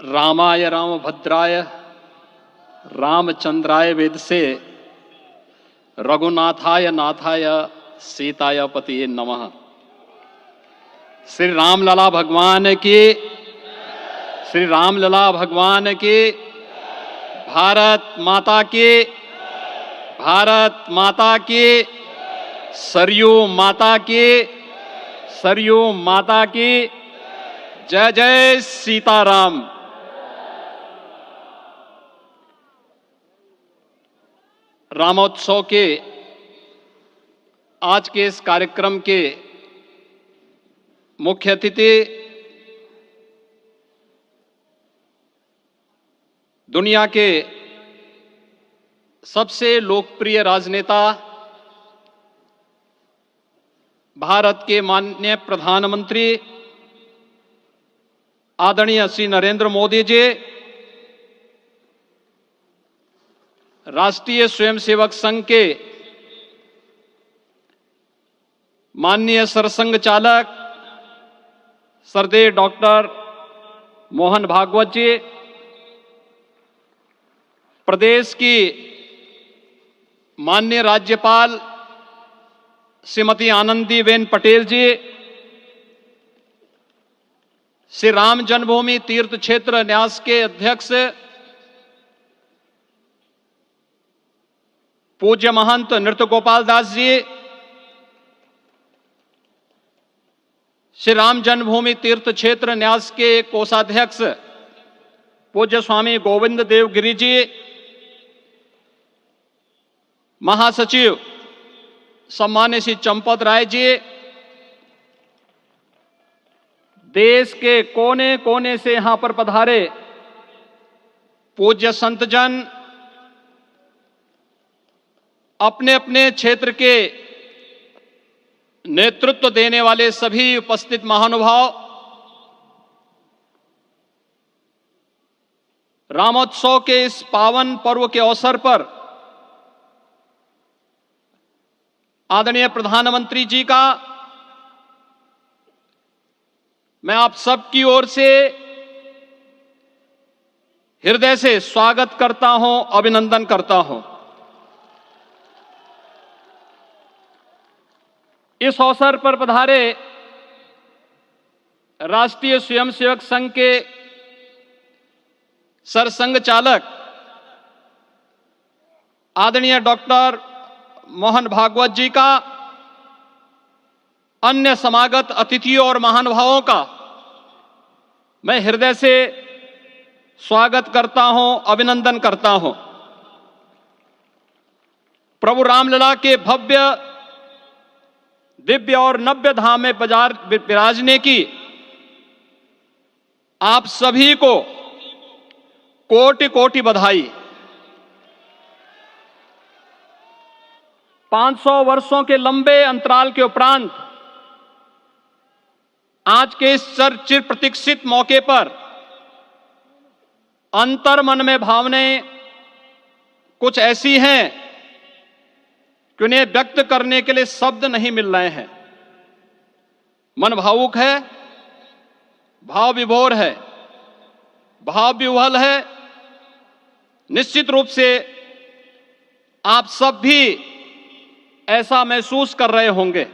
रामाय रामभद्राय रामचंद्राय वेदसे रघुनाथाय नाथाय सीताय पतिये नमः। श्री रामलला भगवान की, श्री रामलला भगवान की, भारत माता की, भारत माता की, सरयू माता की, सरयू माता की, जय जय सीताराम। रामोत्सव के आज के इस कार्यक्रम के मुख्य अतिथि दुनिया के सबसे लोकप्रिय राजनेता भारत के माननीय प्रधानमंत्री आदरणीय श्री नरेंद्र मोदी जी, राष्ट्रीय स्वयंसेवक संघ के माननीय सरसंघ चालक श्रद्धेय डॉक्टर मोहन भागवत जी, प्रदेश की माननीय राज्यपाल श्रीमती आनंदीबेन पटेल जी, श्री राम जन्मभूमि तीर्थ क्षेत्र न्यास के अध्यक्ष पूज्य महंत नृत्य गोपाल दास जी, श्री राम जन्मभूमि तीर्थ क्षेत्र न्यास के कोषाध्यक्ष पूज्य स्वामी गोविंद देव गिरि जी, महासचिव सम्मान्य श्री चंपत राय जी, देश के कोने कोने से यहां पर पधारे पूज्य संतजन, अपने अपने क्षेत्र के नेतृत्व देने वाले सभी उपस्थित महानुभाव, रामोत्सव के इस पावन पर्व के अवसर पर आदरणीय प्रधानमंत्री जी का मैं आप सबकी ओर से हृदय से स्वागत करता हूं, अभिनंदन करता हूं। इस अवसर पर पधारे राष्ट्रीय स्वयंसेवक संघ के सरसंघ चालक आदरणीय डॉक्टर मोहन भागवत जी का, अन्य समागत अतिथियों और महानुभावों का मैं हृदय से स्वागत करता हूं, अभिनंदन करता हूं। प्रभु रामलला के भव्य दिव्य और नव्य धाम में विराजने की आप सभी को कोटि कोटि बधाई। 500 वर्षों के लंबे अंतराल के उपरांत आज के इस चिर प्रतीक्षित मौके पर अंतर मन में भावनाएं कुछ ऐसी हैं कि उन्हें व्यक्त करने के लिए शब्द नहीं मिल रहे हैं। मन भावुक है, भाव विभोर है, भाव विह्वल है। निश्चित रूप से आप सब भी ऐसा महसूस कर रहे होंगे।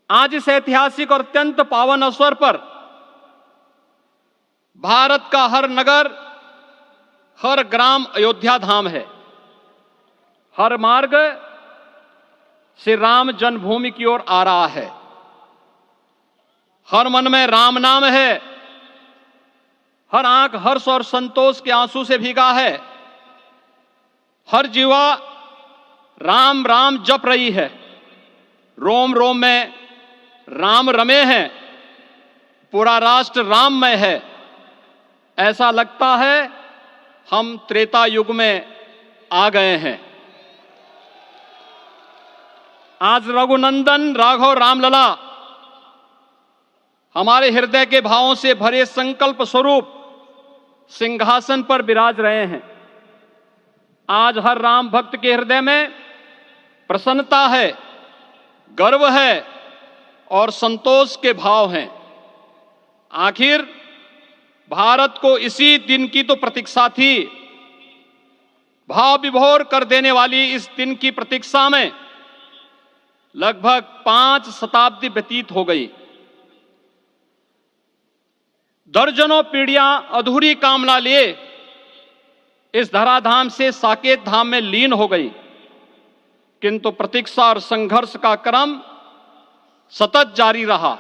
आज इस ऐतिहासिक और अत्यंत पावन अवसर पर भारत का हर नगर, हर ग्राम अयोध्या धाम है। हर मार्ग श्री राम जन्मभूमि की ओर आ रहा है। हर मन में राम नाम है, हर आंख हर्ष और संतोष के आंसू से भीगा है। हर जीवा राम राम जप रही है। रोम रोम में राम रमे हैं, पूरा राष्ट्र राममय है। ऐसा लगता है हम त्रेता युग में आ गए हैं। आज रघुनंदन राघव रामलला हमारे हृदय के भावों से भरे संकल्प स्वरूप सिंहासन पर विराज रहे हैं। आज हर राम भक्त के हृदय में प्रसन्नता है, गर्व है और संतोष के भाव हैं। आखिर भारत को इसी दिन की तो प्रतीक्षा थी। भाव विभोर कर देने वाली इस दिन की प्रतीक्षा में लगभग 5 शताब्दी व्यतीत हो गई। दर्जनों पीढ़ियां अधूरी कामना लिए इस धराधाम से साकेत धाम में लीन हो गई, किंतु प्रतीक्षा और संघर्ष का क्रम सतत जारी रहा।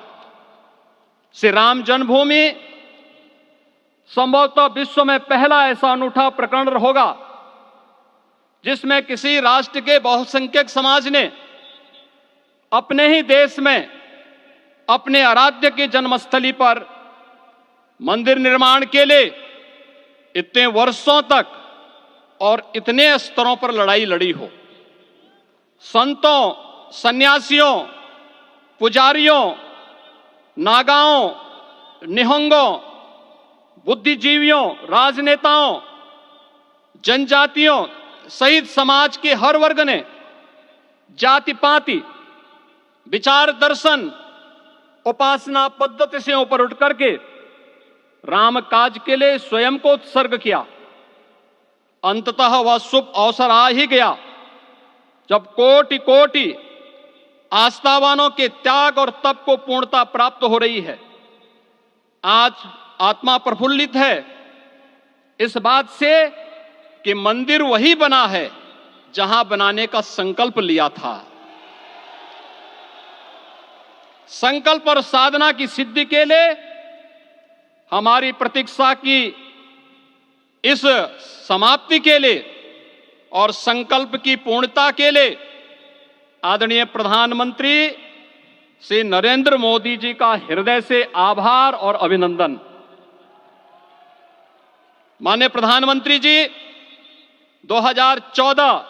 श्री राम जन्मभूमि संभवतः विश्व में पहला ऐसा अनूठा प्रकरण होगा जिसमें किसी राष्ट्र के बहुसंख्यक समाज ने अपने ही देश में अपने आराध्य की जन्मस्थली पर मंदिर निर्माण के लिए इतने वर्षों तक और इतने स्तरों पर लड़ाई लड़ी हो। संतों, सन्यासियों, पुजारियों, नागाओं, निहंगों, बुद्धिजीवियों, राजनेताओं, जनजातियों सहित समाज के हर वर्ग ने जाति पाति, विचार दर्शन, उपासना पद्धति से ऊपर उठ करके राम काज के लिए स्वयं को उत्सर्ग किया। अंततः वह शुभ अवसर आ ही गया जब कोटि कोटि आस्थावानों के त्याग और तप को पूर्णता प्राप्त हो रही है। आज आत्मा प्रफुल्लित है इस बात से कि मंदिर वही बना है जहां बनाने का संकल्प लिया था। संकल्प और साधना की सिद्धि के लिए हमारी प्रतीक्षा की इस समाप्ति के लिए और संकल्प की पूर्णता के लिए आदरणीय प्रधानमंत्री श्री नरेंद्र मोदी जी का हृदय से आभार और अभिनंदन। माननीय प्रधानमंत्री जी, 2014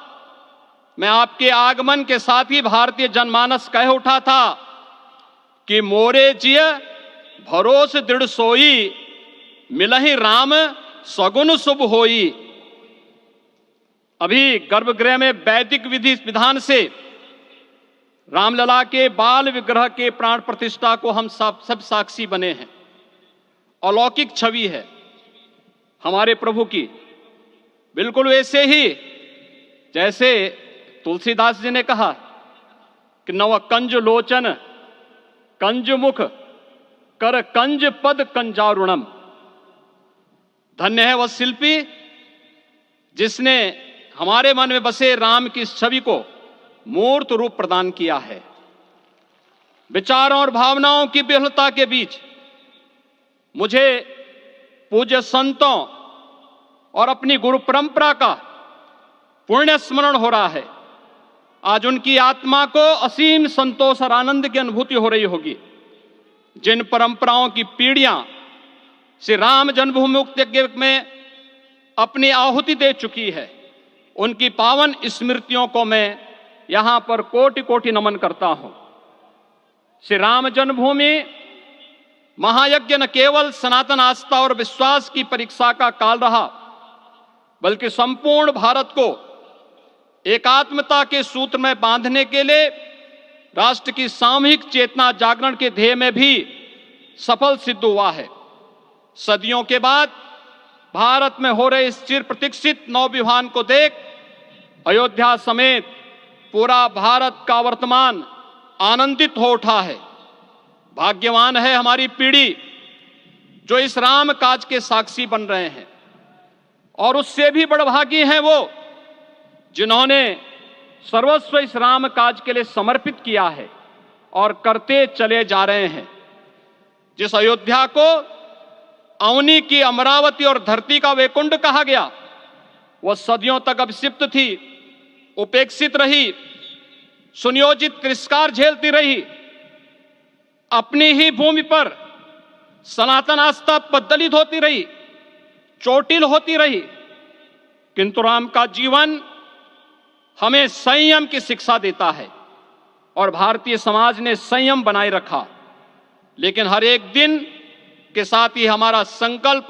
में आपके आगमन के साथ ही भारतीय जनमानस कह उठा था कि मोरे जिय भरोस दृढ़ सोई, मिलहि राम सगुन शुभ होई। अभी गर्भगृह में वैदिक विधि विधान से रामलला के बाल विग्रह के प्राण प्रतिष्ठा को हम सब साक्षी बने हैं। अलौकिक छवि है हमारे प्रभु की, बिल्कुल वैसे ही जैसे तुलसीदास जी ने कहा कि नव कंज लोचन कंज मुख कर कंज पद कंजारुणम। धन्य है वह शिल्पी जिसने हमारे मन में बसे राम की छवि को मूर्त रूप प्रदान किया है। विचारों और भावनाओं की विहलता के बीच मुझे पूज्य संतों और अपनी गुरु परंपरा का पुण्य स्मरण हो रहा है। आज उनकी आत्मा को असीम संतोष और आनंद की अनुभूति हो रही होगी। जिन परंपराओं की पीढ़ियां श्री राम जन्मभूमि मुक्ति यज्ञ में अपनी आहुति दे चुकी है, उनकी पावन स्मृतियों को मैं यहां पर कोटि कोटि नमन करता हूं। श्री राम जन्मभूमि महायज्ञ न केवल सनातन आस्था और विश्वास की परीक्षा का काल रहा, बल्कि संपूर्ण भारत को एकात्मता के सूत्र में बांधने के लिए राष्ट्र की सामूहिक चेतना जागरण के ध्येय में भी सफल सिद्ध हुआ है। सदियों के बाद भारत में हो रहे इस चिर प्रतीक्षित नवविवाह को देख अयोध्या समेत पूरा भारत का वर्तमान आनंदित हो उठा है। भाग्यवान है हमारी पीढ़ी जो इस राम काज के साक्षी बन रहे हैं, और उससे भी बड़भागी हैं वो जिन्होंने सर्वस्व इस राम काज के लिए समर्पित किया है और करते चले जा रहे हैं। जिस अयोध्या को अवनी की अमरावती और धरती का वैकुंठ कहा गया, वह सदियों तक अभिषिप्त थी, उपेक्षित रही, सुनियोजित तिरस्कार झेलती रही। अपनी ही भूमि पर सनातन आस्था पद्दलित होती रही, चोटिल होती रही, किंतु राम का जीवन हमें संयम की शिक्षा देता है और भारतीय समाज ने संयम बनाए रखा। लेकिन हर एक दिन के साथ ही हमारा संकल्प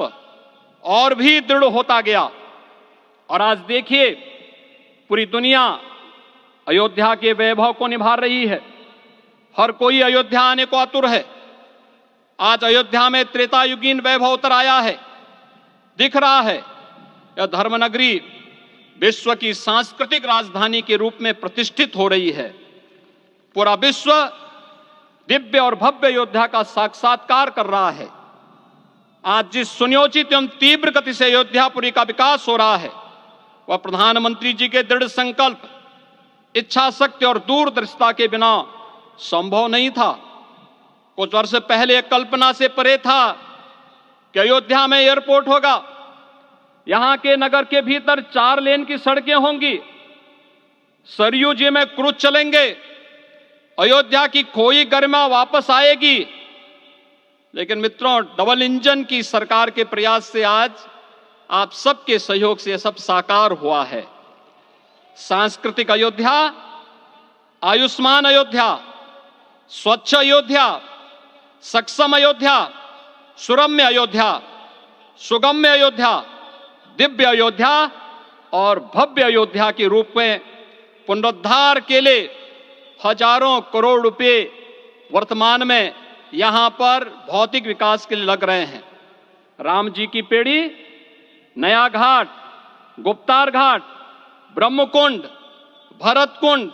और भी दृढ़ होता गया, और आज देखिए पूरी दुनिया अयोध्या के वैभव को निभा रही है। हर कोई अयोध्या आने को आतुर है। आज अयोध्या में त्रेतायुगीन वैभव उतर आया है, दिख रहा है। यह धर्मनगरी विश्व की सांस्कृतिक राजधानी के रूप में प्रतिष्ठित हो रही है। पूरा विश्व दिव्य और भव्य अयोध्या का साक्षात्कार कर रहा है। आज जिस सुनियोजित एवं तीव्र गति से अयोध्यापुरी का विकास हो रहा है, वह प्रधानमंत्री जी के दृढ़ संकल्प, इच्छा शक्ति और दूरदर्शिता के बिना संभव नहीं था। कुछ वर्ष पहले कल्पना से परे था कि अयोध्या में एयरपोर्ट होगा, यहां के नगर के भीतर 4 लेन की सड़कें होंगी, सरयू जी में क्रूज चलेंगे, अयोध्या की खोई गरिमा वापस आएगी। लेकिन मित्रों, डबल इंजन की सरकार के प्रयास से आज आप सबके सहयोग से यह सब साकार हुआ है। सांस्कृतिक अयोध्या, आयुष्मान अयोध्या, स्वच्छ अयोध्या, सक्षम अयोध्या, सुरम्य अयोध्या, सुगम्य अयोध्या, दिव्य अयोध्या और भव्य अयोध्या के रूप में पुनरुद्धार के लिए हजारों करोड़ रुपए वर्तमान में यहां पर भौतिक विकास के लिए लग रहे हैं। राम जी की पेड़ी, नया घाट, गुप्तार घाट, ब्रह्मकुंड, भरत कुंड,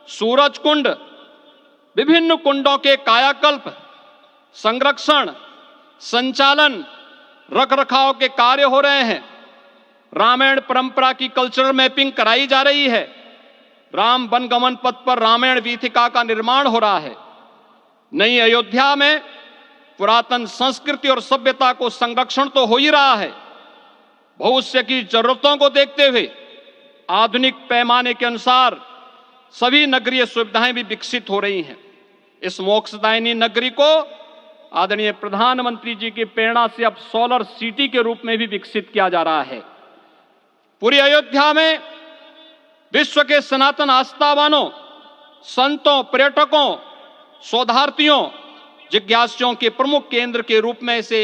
सूरज कुंड, विभिन्न कुंडों के कायाकल्प, संरक्षण, संचालन, रखरखाव के कार्य हो रहे हैं। रामायण परंपरा की कल्चरल मैपिंग कराई जा रही है। राम वनगमन पथ पर रामायण वीथिका का निर्माण हो रहा है। नई अयोध्या में पुरातन संस्कृति और सभ्यता को संरक्षण तो हो ही रहा है, भविष्य की जरूरतों को देखते हुए आधुनिक पैमाने के अनुसार सभी नगरीय सुविधाएं भी विकसित हो रही हैं। इस मोक्षदायिनी नगरी को आदरणीय प्रधानमंत्री जी की प्रेरणा से अब सोलर सिटी के रूप में भी विकसित किया जा रहा है। पूरी अयोध्या में विश्व के सनातन आस्थावानों, संतों, पर्यटकों, शोधार्थियों, जिज्ञासुओं के प्रमुख केंद्र के रूप में इसे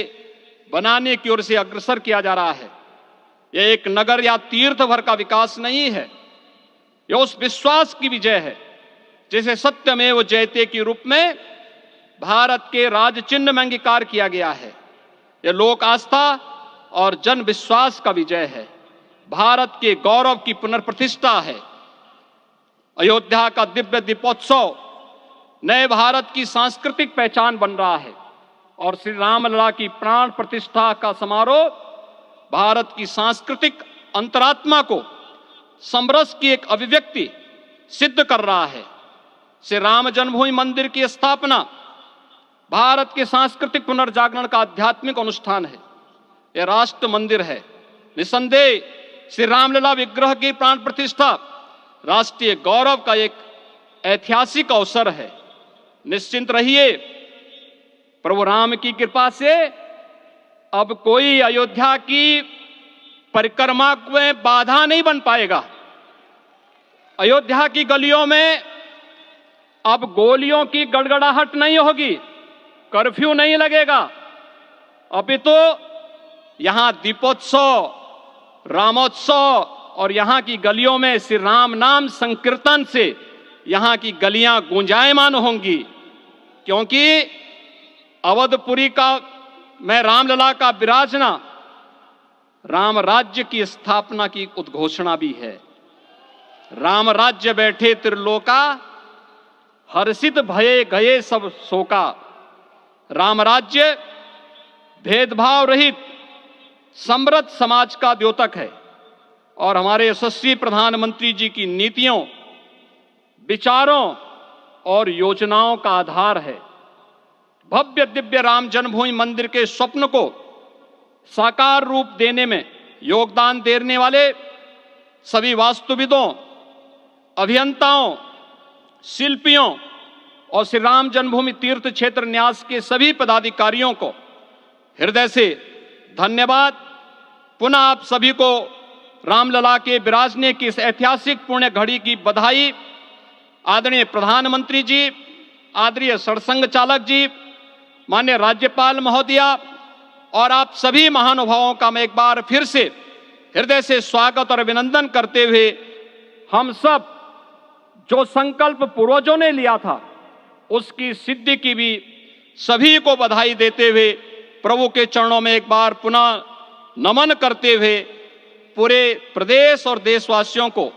बनाने की ओर से अग्रसर किया जा रहा है। यह एक नगर या तीर्थ भर का विकास नहीं है, यह उस विश्वास की विजय है जिसे सत्यमेव जयते के रूप में भारत के राज चिन्ह में अंगीकार किया गया है। यह लोक आस्था और जन विश्वास का विजय है, भारत के गौरव की पुनर्प्रतिष्ठा है। अयोध्या का दिव्य दीपोत्सव नए भारत की सांस्कृतिक पहचान बन रहा है और श्री रामलला की प्राण प्रतिष्ठा का समारोह भारत की सांस्कृतिक अंतरात्मा को समरस की एक अभिव्यक्ति सिद्ध कर रहा है। श्री राम जन्मभूमि मंदिर की स्थापना भारत के सांस्कृतिक पुनर्जागरण का आध्यात्मिक अनुष्ठान है। यह राष्ट्र मंदिर है। निसंदेह श्री रामलला विग्रह की प्राण प्रतिष्ठा राष्ट्रीय गौरव का एक ऐतिहासिक अवसर है। निश्चिंत रहिए, प्रभु राम की कृपा से अब कोई अयोध्या की परिक्रमा में बाधा नहीं बन पाएगा। अयोध्या की गलियों में अब गोलियों की गड़गड़ाहट नहीं होगी, कर्फ्यू नहीं लगेगा। अभी तो यहां दीपोत्सव, रामोत्सव और यहां की गलियों में श्री राम नाम संकीर्तन से यहां की गलियां गुंजायमान होंगी, क्योंकि अवधपुरी का मैं रामलला का विराजना राम राज्य की स्थापना की उद्घोषणा भी है। राम राज्य बैठे त्रिलोका, हर्षित भये गए सब शोका। राम राज्य भेदभाव रहित समृद्ध समाज का द्योतक है और हमारे यशस्वी प्रधानमंत्री जी की नीतियों, विचारों और योजनाओं का आधार है। भव्य दिव्य राम जन्मभूमि मंदिर के स्वप्न को साकार रूप देने में योगदान देने वाले सभी वास्तुविदों, अभियंताओं, शिल्पियों और श्री राम जन्मभूमि तीर्थ क्षेत्र न्यास के सभी पदाधिकारियों को हृदय से धन्यवाद। पुनः आप सभी को रामलला के विराजने की इस ऐतिहासिक पुण्य घड़ी की बधाई। आदरणीय प्रधानमंत्री जी, आदरणीय सरसंघ चालक जी, माननीय राज्यपाल महोदया और आप सभी महानुभावों का मैं एक बार फिर से हृदय से स्वागत और अभिनंदन करते हुए हम सब जो संकल्प पूर्वजों ने लिया था उसकी सिद्धि की भी सभी को बधाई देते हुए प्रभु के चरणों में एक बार पुनः नमन करते हुए पूरे प्रदेश और देशवासियों को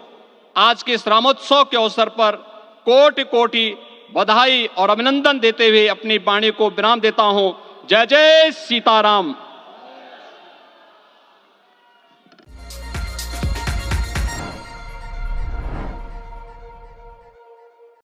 आज के इस रामोत्सव के अवसर पर कोटि कोटि बधाई और अभिनंदन देते हुए अपनी वाणी को विराम देता हूं। जय जय सीताराम।